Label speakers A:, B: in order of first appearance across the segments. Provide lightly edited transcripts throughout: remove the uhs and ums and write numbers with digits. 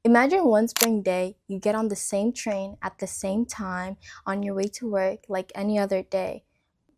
A: Imagine one spring day, you get on the same train at the same time on your way to work like any other day.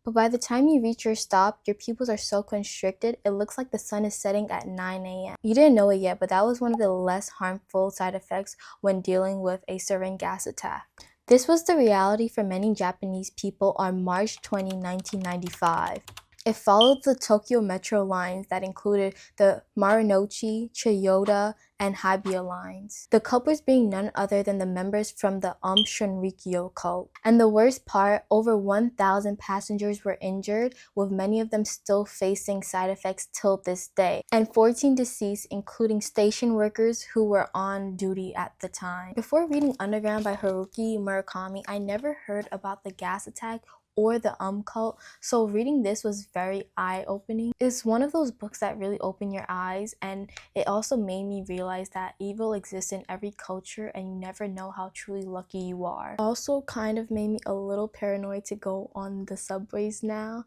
A: But by the time you reach your stop, your pupils are so constricted, it looks like the sun is setting at 9 a.m. You didn't know it yet, but that was one of the less harmful side effects when dealing with a sarin gas attack. This was the reality for many Japanese people on March 20, 1995. It followed the Tokyo Metro lines that included the Marunouchi, Chiyoda, and Hibiya lines. The culprits being none other than the members from the Aum Shinrikyo cult. And the worst part, over 1,000 passengers were injured, with many of them still facing side effects till this day, and 14 deceased, including station workers who were on duty at the time. Before reading Underground by Haruki Murakami, I never heard about the gas attack or the cult, so reading this was very eye-opening. It's one of those books that really open your eyes, and it also made me realize that evil exists in every culture and you never know how truly lucky you are. Also kind of made me a little paranoid to go on the subways now,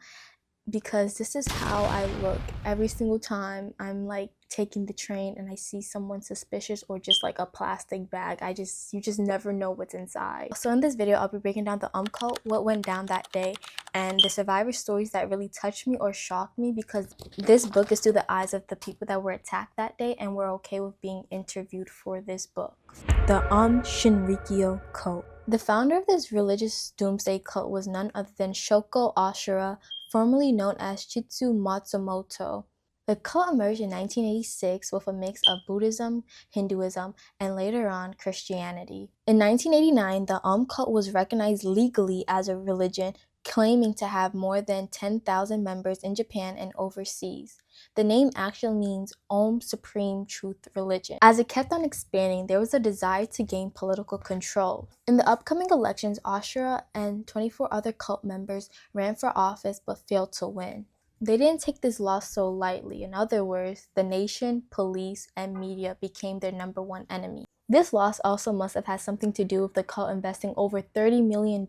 A: because this is how I look every single time I'm like taking the train and I see someone suspicious or just like a plastic bag. You just never know what's inside. So in this video, I'll be breaking down the cult, what went down that day, and the survivor stories that really touched me or shocked me, because this book is through the eyes of the people that were attacked that day and were okay with being interviewed for this book. The Shinrikyo cult. The founder of this religious doomsday cult was none other than Shoko Asahara, formerly known as Chitsu Matsumoto. The cult emerged in 1986 with a mix of Buddhism, Hinduism, and later on Christianity. In 1989, the cult was recognized legally as a religion, claiming to have more than 10,000 members in Japan and overseas. The name actually means Aum Supreme Truth Religion. As it kept on expanding, there was a desire to gain political control. In the upcoming elections, Asahara and 24 other cult members ran for office but failed to win. They didn't take this loss so lightly. In other words, the nation, police, and media became their number one enemy. This loss also must have had something to do with the cult investing over $30 million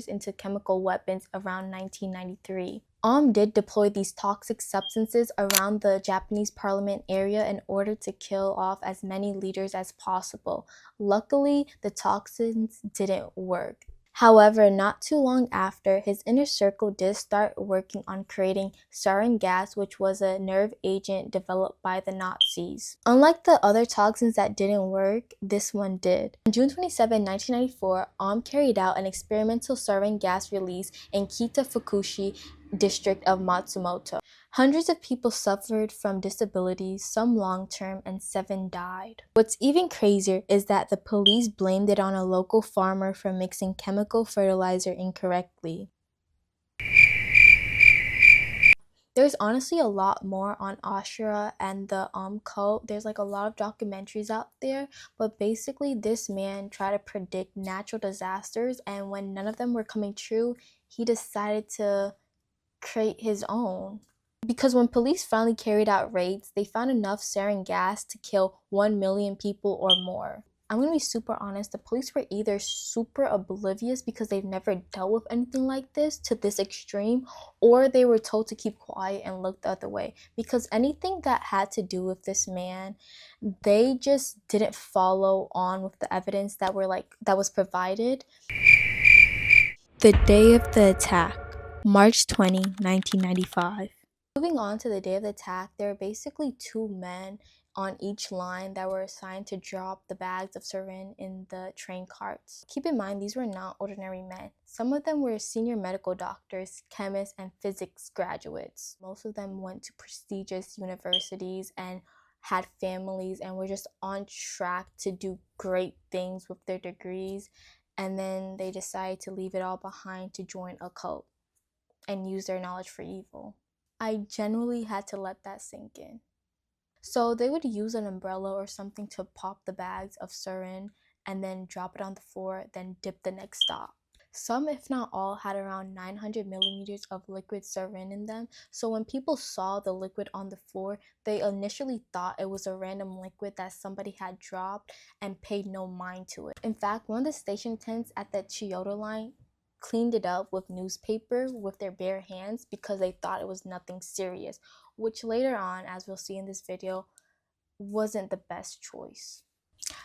A: into chemical weapons around 1993. Aum did deploy these toxic substances around the Japanese parliament area in order to kill off as many leaders as possible. Luckily, the toxins didn't work. However, not too long after, his inner circle did start working on creating sarin gas, which was a nerve agent developed by the Nazis. Unlike the other toxins that didn't work, this one did. On June 27, 1994, Aum carried out an experimental sarin gas release in Kita Fukushi district of Matsumoto. Hundreds of people suffered from disabilities, some long-term, and 7 died. What's even crazier is that the police blamed it on a local farmer for mixing chemical fertilizer incorrectly. There's honestly a lot more on Asahara and the cult. There's like a lot of documentaries out there, but basically this man tried to predict natural disasters, and when none of them were coming true, he decided to create his own. Because when police finally carried out raids, they found enough sarin gas to kill 1 million people or more. I'm gonna be super honest, the police were either super oblivious because they've never dealt with anything like this to this extreme, or they were told to keep quiet and look the other way. Because anything that had to do with this man, they just didn't follow on with the evidence that was provided. The day of the attack, March 20, 1995. Moving on to the day of the attack, there were basically 2 men on each line that were assigned to drop the bags of sarin in the train carts. Keep in mind, these were not ordinary men. Some of them were senior medical doctors, chemists, and physics graduates. Most of them went to prestigious universities and had families and were just on track to do great things with their degrees, and then they decided to leave it all behind to join a cult and use their knowledge for evil. I genuinely had to let that sink in. So they would use an umbrella or something to pop the bags of sarin and then drop it on the floor, then dip the next stop. Some, if not all, had around 900 milliliters of liquid sarin in them, so when people saw the liquid on the floor, they initially thought it was a random liquid that somebody had dropped and paid no mind to it. In fact, one of the station attendants at the Chiyoda line cleaned it up with newspaper with their bare hands because they thought it was nothing serious, which later on, as we'll see in this video, wasn't the best choice.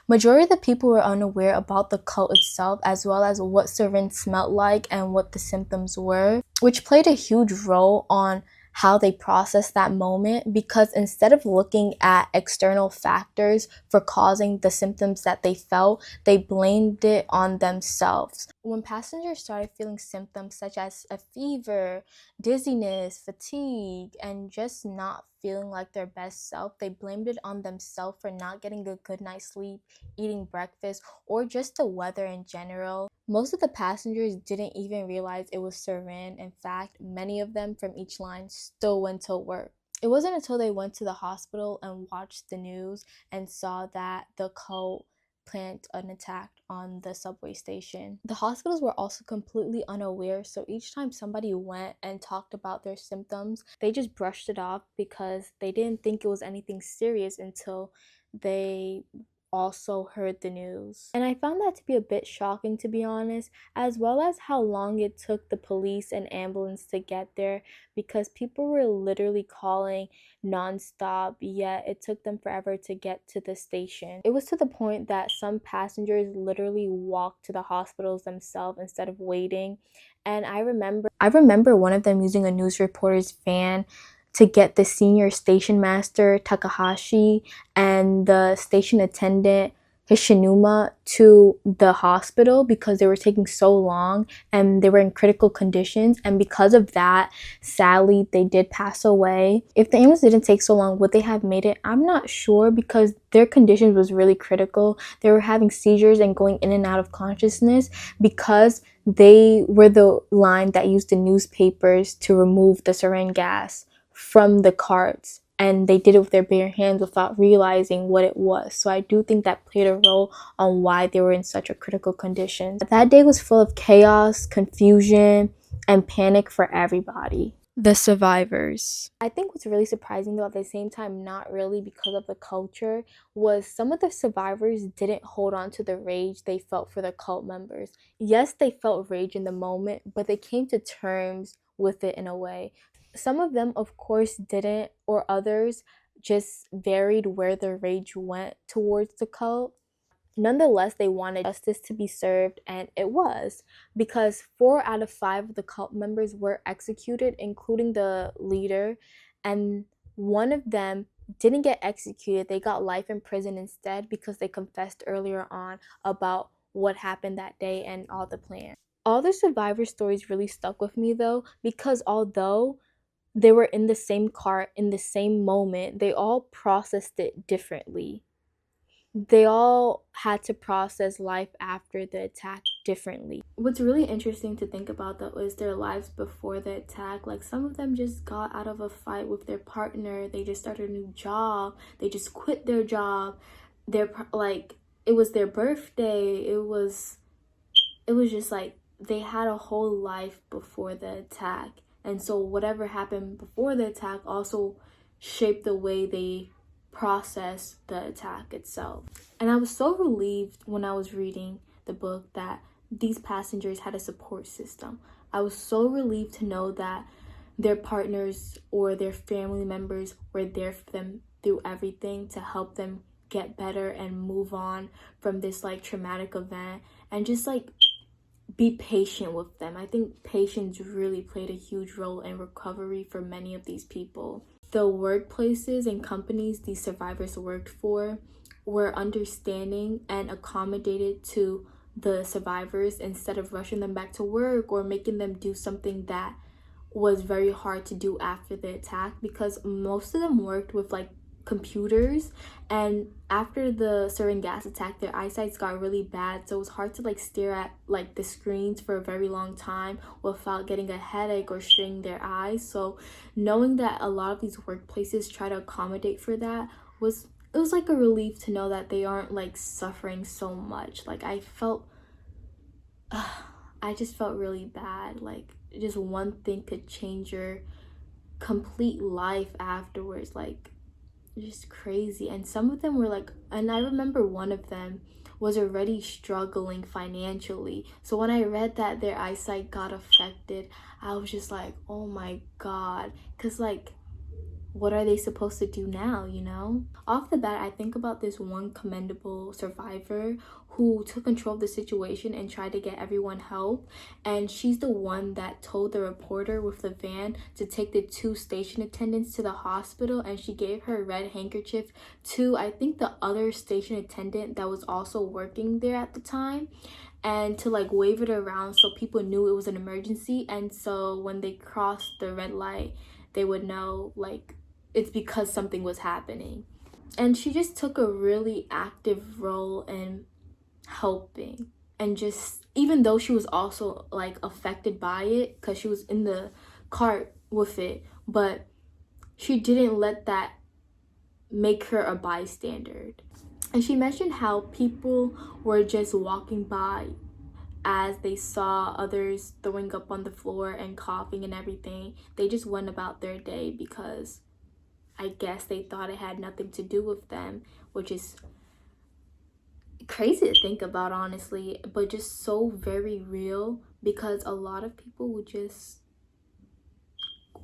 A: Majority of the people were unaware about the cult itself, as well as what sarin smelled like and what the symptoms were, which played a huge role on how they processed that moment, because instead of looking at external factors for causing the symptoms that they felt, they blamed it on themselves. When passengers started feeling symptoms such as a fever, dizziness, fatigue, and just not feeling like their best self, they blamed it on themselves for not getting a good night's sleep, eating breakfast, or just the weather in general. Most of the passengers didn't even realize it was sarin. In fact, many of them from each line still went to work. It wasn't until they went to the hospital and watched the news and saw that the cult planned an attack on the subway station. The hospitals were also completely unaware, so each time somebody went and talked about their symptoms, they just brushed it off because they didn't think it was anything serious until they also heard the news. And I found that to be a bit shocking, to be honest, as well as how long it took the police and ambulance to get there, because people were literally calling nonstop, yet it took them forever to get to the station. It was to the point that some passengers literally walked to the hospitals themselves instead of waiting. And I remember one of them using a news reporter's van to get the senior station master Takahashi and the station attendant Hishinuma to the hospital because they were taking so long and they were in critical conditions, and because of that, sadly, they did pass away. If the ambulance didn't take so long, would they have made it? I'm not sure, because their condition was really critical. They were having seizures and going in and out of consciousness because they were the line that used the newspapers to remove the sarin gas from the carts, and they did it with their bare hands without realizing what it was. So I do think that played a role on why they were in such a critical condition. That day was full of chaos, confusion, and panic for everybody. The survivors. I think what's really surprising, though, at the same time not really because of the culture, was some of the survivors didn't hold on to the rage they felt for the cult members. Yes, they felt rage in the moment, but they came to terms with it in a way. Some of them, of course, didn't, or others just varied where their rage went towards the cult. Nonetheless, they wanted justice to be served, and it was, because 4 out of 5 of the cult members were executed, including the leader, and one of them didn't get executed. They got life in prison instead because they confessed earlier on about what happened that day and all the plans. All the survivor stories really stuck with me, though, because although they were in the same car in the same moment, they all processed it differently. They all had to process life after the attack differently. What's really interesting to think about, though, is their lives before the attack. Like, some of them just got out of a fight with their partner, they just started a new job, they just quit their job, like, it was their birthday, it was just like they had a whole life before the attack. And so whatever happened before the attack also shaped the way they process the attack itself. And I was so relieved when I was reading the book that these passengers had a support system. I was so relieved to know that their partners or their family members were there for them through everything to help them get better and move on from this like traumatic event, and just like be patient with them. I think patience really played a huge role in recovery for many of these people. The workplaces and companies these survivors worked for were understanding and accommodated to the survivors instead of rushing them back to work or making them do something that was very hard to do after the attack, because most of them worked with like computers, and after the sarin gas attack their eyesight got really bad, so it was hard to like stare at like the screens for a very long time without getting a headache or straining their eyes. So knowing that a lot of these workplaces try to accommodate for that was like a relief to know that they aren't like suffering so much. Like I just felt really bad. Like, just one thing could change your complete life afterwards. Like, just crazy. And some of them were like, and I remember one of them was already struggling financially. So when I read that their eyesight got affected, I was just like, oh my God. Because like, what are they supposed to do now, you know? Off the bat, I think about this one commendable survivor who took control of the situation and tried to get everyone help. And she's the one that told the reporter with the van to take the two station attendants to the hospital, and she gave her red handkerchief to, I think, the other station attendant that was also working there at the time, and to like wave it around so people knew it was an emergency. And so when they crossed the red light, they would know like it's because something was happening. And she just took a really active role in helping. And just, even though she was also like affected by it because she was in the cart with it, but she didn't let that make her a bystander. And she mentioned how people were just walking by as they saw others throwing up on the floor and coughing and everything. They just went about their day because I guess they thought it had nothing to do with them, which is crazy to think about, honestly, but just so very real, because a lot of people would just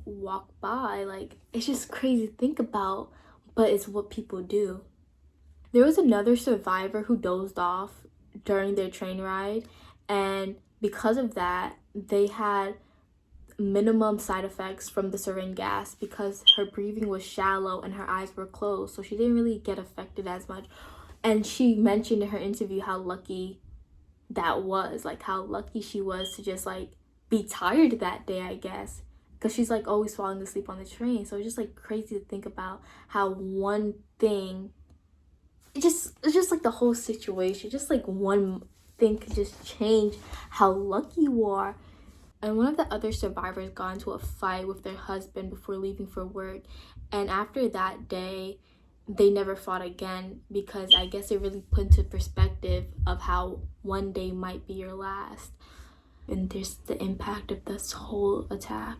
A: walk by. Like, it's just crazy to think about, but it's what people do. There was another survivor who dozed off during their train ride, and because of that, they had minimum side effects from the sarin gas because her breathing was shallow and her eyes were closed, so she didn't really get affected as much. And she mentioned in her interview how lucky that was, like how lucky she was to just like be tired that day, I guess, because she's like always falling asleep on the train. So it's just like crazy to think about how one thing, it's just like the whole situation, just like one thing could just change how lucky you are. And one of the other survivors got into a fight with their husband before leaving for work. And after that day, they never fought again, because I guess it really put into perspective of how one day might be your last. And there's the impact of this whole attack.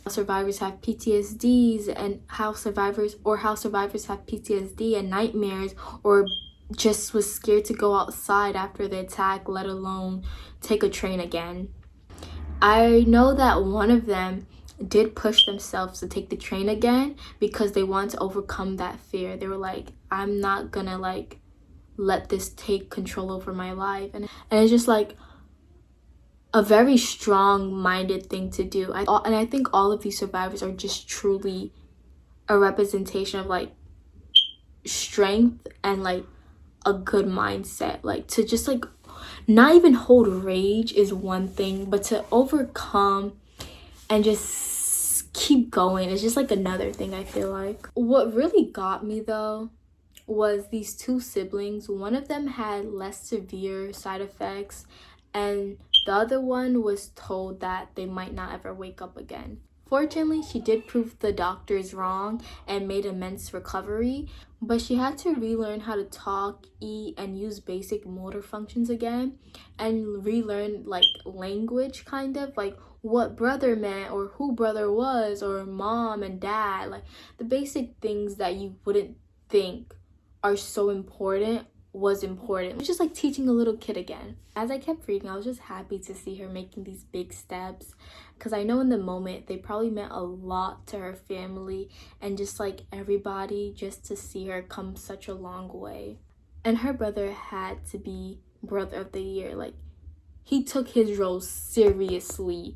A: Survivors have PTSDs, and how survivors have PTSD and nightmares, or just was scared to go outside after the attack, let alone take a train again. I know that one of them did push themselves to take the train again because they wanted to overcome that fear. They were like, I'm not gonna like let this take control over my life. And it's just like a very strong-minded thing to do. And I think all of these survivors are just truly a representation of like strength and like a good mindset. Like to just like not even hold rage is one thing, but to overcome and just keep going is just like another thing, I feel like. What really got me though was these two siblings. One of them had less severe side effects, and the other one was told that they might not ever wake up again. Fortunately, she did prove the doctors wrong and made immense recovery, but she had to relearn how to talk, eat, and use basic motor functions again, and relearn like language, kind of like what brother meant or who brother was, or mom and dad, like the basic things that you wouldn't think are so important was important. It's just like teaching a little kid again. As I kept reading, I was just happy to see her making these big steps, because I know in the moment they probably meant a lot to her family and just like everybody, just to see her come such a long way. And her brother had to be brother of the year. Like, he took his role seriously.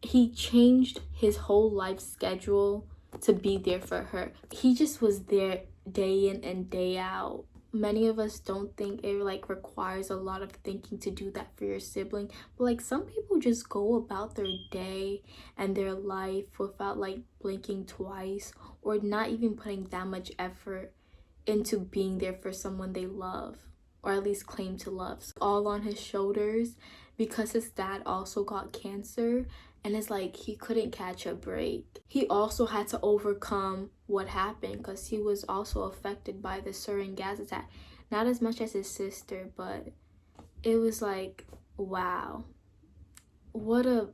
A: He changed his whole life schedule to be there for her. He just was there day in and day out. Many of us don't think it like requires a lot of thinking to do that for your sibling, but like some people just go about their day and their life without like blinking twice, or not even putting that much effort into being there for someone they love, or at least claim to love. All on his shoulders, because his dad also got cancer, and it's like he couldn't catch a break. He also had to overcome what happened because he was also affected by the sarin gas attack. Not as much as his sister, but it was like, wow, what a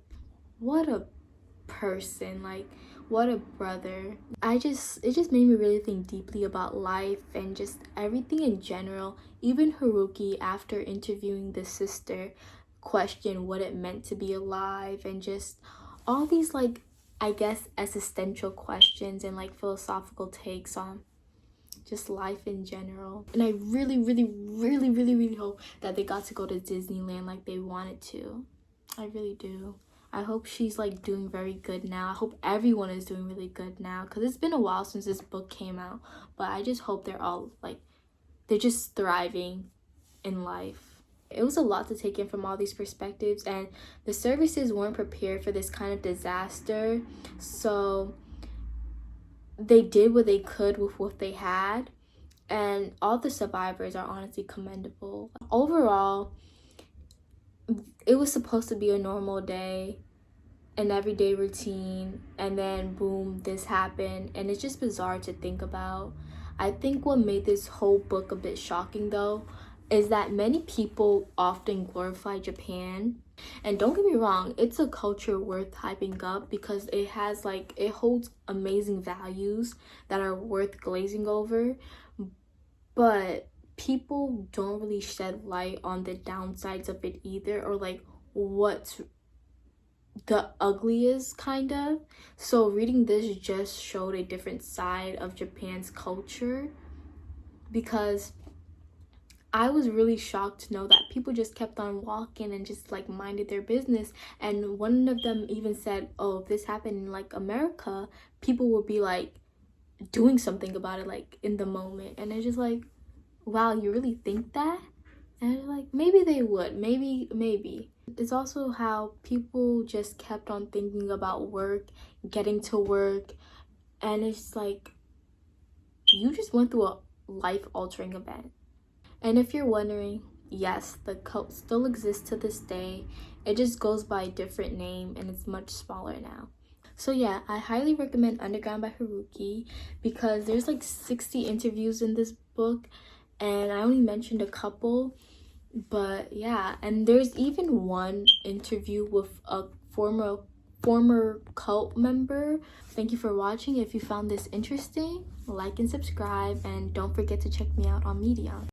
A: person, like what a brother. It just made me really think deeply about life and just everything in general. Even Haruki, after interviewing the sister, questioned what it meant to be alive, and just all these like I guess, existential questions and like philosophical takes on just life in general. And I really, really, really, really, really hope that they got to go to Disneyland like they wanted to. I really do. I hope she's like doing very good now. I hope everyone is doing really good now, because it's been a while since this book came out. But I just hope they're all like, they're just thriving in life. It was a lot to take in from all these perspectives, and the services weren't prepared for this kind of disaster. So they did what they could with what they had, and all the survivors are honestly commendable. Overall, it was supposed to be a normal day, an everyday routine, and then boom, this happened, and it's just bizarre to think about. I think what made this whole book a bit shocking though is that many people often glorify Japan. And don't get me wrong, it's a culture worth hyping up because it holds amazing values that are worth glazing over. But people don't really shed light on the downsides of it either, or like what's the ugliest kind of. So reading this just showed a different side of Japan's culture, because I was really shocked to know that people just kept on walking and just like minded their business. And one of them even said, oh, if this happened in like America, people would be like doing something about it like in the moment. And it's just like, wow, you really think that? And it's like, maybe they would, maybe. It's also how people just kept on thinking about work, getting to work, and it's like, you just went through a life-altering event. And if you're wondering, yes, the cult still exists to this day. It just goes by a different name, and it's much smaller now. So yeah, I highly recommend Underground by Haruki, because there's like 60 interviews in this book, and I only mentioned a couple. But yeah, and there's even one interview with a former cult member. Thank you for watching. If you found this interesting, like and subscribe, and don't forget to check me out on Medium.